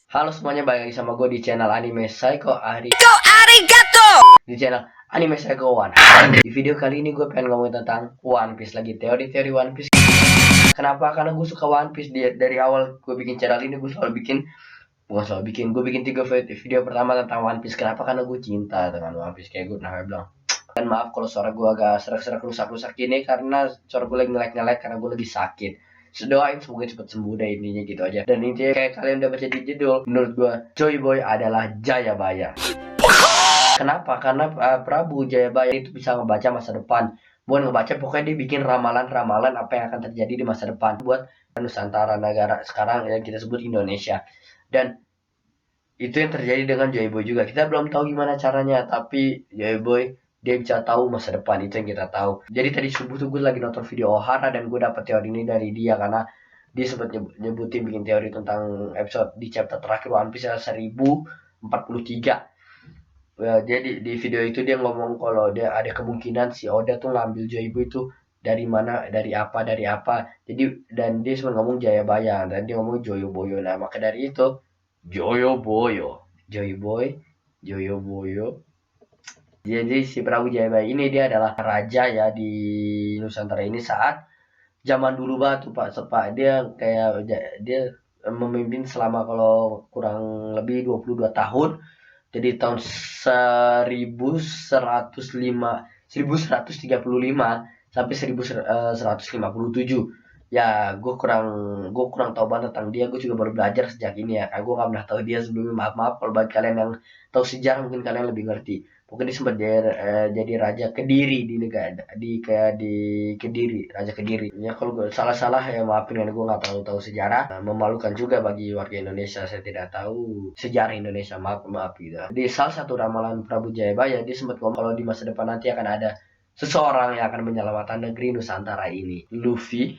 Halo semuanya, balik lagi sama gue di channel Anime Psycho di channel Anime Psycho One. Di video kali ini gue pengen ngomongin tentang One Piece lagi, teori-teori One Piece. Kenapa? Karena gue suka One Piece. Dari awal gue bikin channel ini, gue selalu bikin, bukan selalu bikin, gue bikin 3 video pertama tentang One Piece. Kenapa? Karena gue cinta dengan One Piece, kayak gue pernah bilang. Dan maaf kalau suara gue agak serak-serak, rusak-rusak ini, karena suara gue lagi ngelek-ngelek karena gue lagi sakit. Doain semoga cepet sembuh deh, intinya gitu aja. Dan intinya kayak kalian udah baca di judul, menurut gue Joy Boy adalah Jayabaya. Kenapa? Karena Prabu Jayabaya itu bisa ngebaca masa depan. Bukan ngebaca, pokoknya dia bikin ramalan-ramalan apa yang akan terjadi di masa depan buat Nusantara, negara sekarang yang kita sebut Indonesia. Dan itu yang terjadi dengan Joy Boy juga. Kita belum tahu gimana caranya, tapi Joy Boy dia bisa tahu masa depan, itu yang kita tahu. Jadi tadi subuh tuh gue lagi nonton video Ohara dan gue dapet teori ini dari dia, karena dia sempat nyebutin bikin teori tentang episode di chapter terakhir One Piece 1043. Ya, jadi di video itu dia ngomong kalau dia ada kemungkinan si Oda tuh ngambil Joy Boy itu dari mana, dari apa. Jadi dan dia sempat ngomong Jayabaya dan dia ngomong Joyoboyo. Nah, maka dari itu Joyoboyo, Joy Boy, Joyoboyo. Jadi si Prabu Jayabaya ini dia adalah raja ya di Nusantara ini saat zaman dulu batu Pak. Dia kayak dia memimpin selama kalau kurang lebih 22 tahun. Jadi tahun 1135 sampai 1157. Ya, gue kurang tahu banget tentang dia. Gue juga baru belajar sejak ini ya. Gue nggak pernah tahu dia sebelumnya. Maaf kalau bagi kalian yang tahu sejarah mungkin kalian lebih ngerti. Pokoknya dia sempat jadi raja Kediri di negara di Kediri, raja Kediri. Ya kalau gue salah ya maafin, gue nggak tahu sejarah. Memalukan juga bagi warga Indonesia, saya tidak tahu sejarah Indonesia, maaf gitu. Di salah satu ramalan Prabu Jayabaya dia sempat ngomong kalau di masa depan nanti akan ada seseorang yang akan menyelamatkan negeri Nusantara ini, Luffy.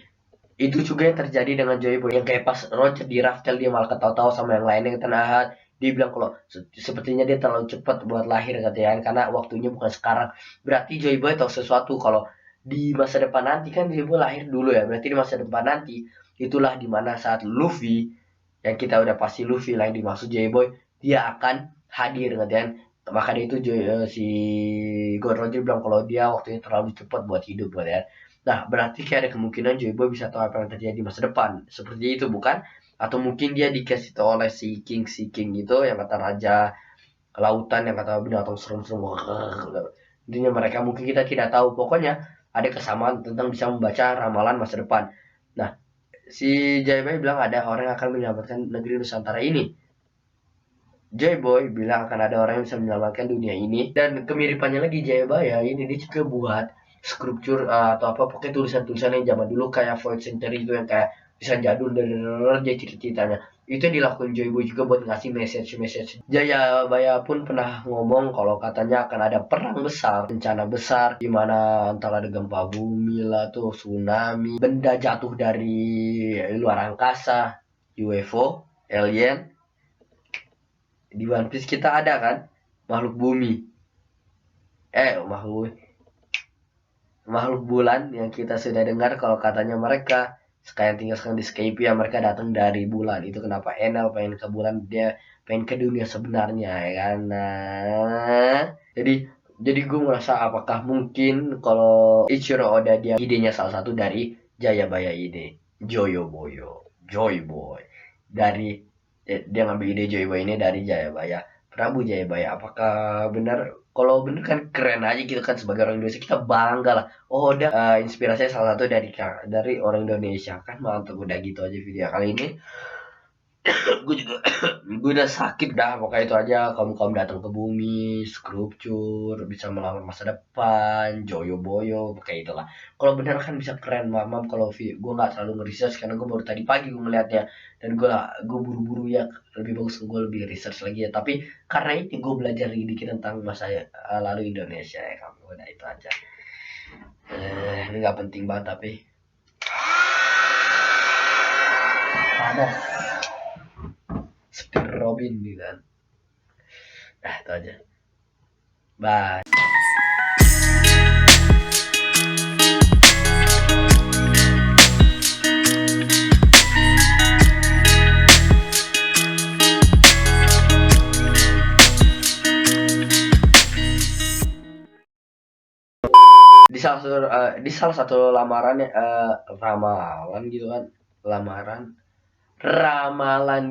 Itu juga yang terjadi dengan Joy Boy, yang kayak pas Roger di Raftel dia malah ketawa-tawa sama yang lainnya, kata dia bilang kalau sepertinya dia terlalu cepat buat lahir katanya, karena waktunya bukan sekarang. Berarti Joy Boy tahu sesuatu kalau di masa depan nanti, kan Joy Boy lahir dulu ya, berarti di masa depan nanti itulah dimana saat Luffy, yang kita udah pasti Luffy lah yang dimaksud Joy Boy, dia akan hadir katanya. Maka dia itu si God Roger bilang kalau dia waktunya terlalu cepat buat hidup katanya. Nah, berarti kayak ada kemungkinan Joy Boy bisa tahu apa yang terjadi di masa depan. Seperti itu bukan? Atau mungkin dia dikasih tahu oleh si King gitu, yang kata raja lautan, yang kata binatang serem-serem. Intinya mereka mungkin kita tidak tahu. Pokoknya ada kesamaan tentang bisa membaca ramalan masa depan. Nah, si Jayabaya bilang ada orang yang akan menyelamatkan negeri Nusantara ini. Joy Boy bilang akan ada orang yang bisa menyelamatkan dunia ini. Dan kemiripannya lagi, Jayabaya ini dia juga buat sculpture atau apa, pokoknya tulisan-tulisan yang zaman dulu kayak Void Century itu, yang kayak bisa jadul dan dia ceritanya itu yang dilakukan Joy Boy juga buat ngasih message. Jayabaya pun pernah ngomong kalau katanya akan ada perang besar, bencana besar, dimana antara ada gempa bumi lah tuh, tsunami, benda jatuh dari luar angkasa, UFO, alien. Di One Piece kita ada kan makhluk bumi, makhluk bulan yang kita sudah dengar kalau katanya mereka sekarang tinggal di Skypiea, mereka datang dari bulan. Itu kenapa Enel pengen ke bulan, dia pengen ke dunia sebenarnya ya kan. Nah, jadi gue merasa apakah mungkin kalau Ichiro Oda dia idenya salah satu dari Jayabaya ide Joy Boy dari dia ngambil ide Joy Boy ini dari Jayabaya, Prabu Jayabaya. Apakah benar? Kalau bener kan keren aja gitu kan, sebagai orang Indonesia kita bangga lah. Oh udah inspirasinya salah satu dari orang Indonesia kan, mantap. Udah gitu aja video kali ini. gue udah sakit dah, pokoknya itu aja. Kamu datang ke bumi, sculpture bisa melamar masa depan, Joyo Boyo, kayak itulah. Kalau bener kan bisa keren. Mam kalau gue nggak terlalu nge-research karena gue baru tadi pagi gue ngeliatnya, dan gue buru-buru ya. Lebih bagus gue lebih research lagi ya, tapi karena ini gue belajar dikit tentang masa lalu Indonesia ya. Kamu udah itu aja. Ini nggak penting banget tapi panas seperti Robin gitu kan. Itu aja. Bye. di salah satu lamaran ramalan gitu kan, lamaran ramalan